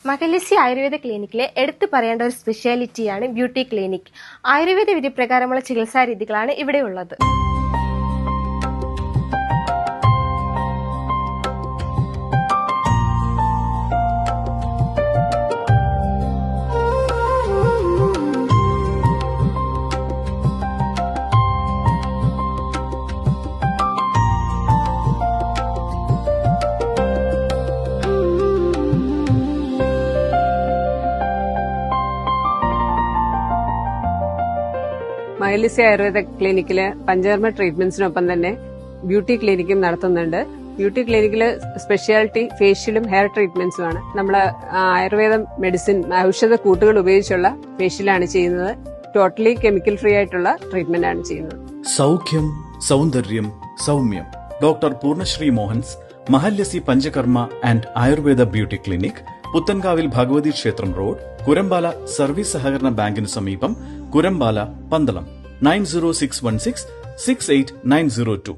മഹല്ലിസി ആയുർവേദ ക്ലിനിക്കിലെ എടുത്തു പറയേണ്ട ഒരു സ്പെഷ്യാലിറ്റിയാണ് ബ്യൂട്ടി ക്ലിനിക്. ആയുർവേദ വിധി പ്രകാരമുള്ള ചികിത്സാ രീതികളാണ് ഇവിടെ ഉള്ളത്. മഹല്ലിസി ആയുർവേദ ക്ലിനിക്കില് പഞ്ചകർമ്മ ട്രീറ്റ്മെന്റ്സിനൊപ്പം തന്നെ ബ്യൂട്ടി ക്ലിനിക്കും നടത്തുന്നുണ്ട്. ബ്യൂട്ടി ക്ലിനിക്കില് സ്പെഷ്യാലിറ്റി ഫേഷ്യലും ഹെയർ ട്രീറ്റ്മെന്റ്സുമാണ്. നമ്മൾ ആയുർവേദ മെഡിസിൻ ഔഷധ കൂട്ടുകൾ ഉപയോഗിച്ചുള്ള ഫേഷ്യലാണ് ചെയ്യുന്നത്. ടോട്ടലി കെമിക്കൽ ഫ്രീ ആയിട്ടുള്ള ട്രീറ്റ്മെന്റ് ആണ് ചെയ്യുന്നത്. സൗഖ്യം, സൗന്ദര്യം, സൗമ്യം. ഡോക്ടർ പൂർണ്ണശ്രീ മോഹൻസ്, മഹല്ലിസി Panchakarma and Ayurveda beauty clinic, പുത്തൻകാവിൽ ഭഗവതി ക്ഷേത്രം റോഡ്, കുരമ്പാല സർവീസ് സഹകരണ ബാങ്കിന് സമീപം, കുരമ്പാല, പന്തളം. 90616 68902.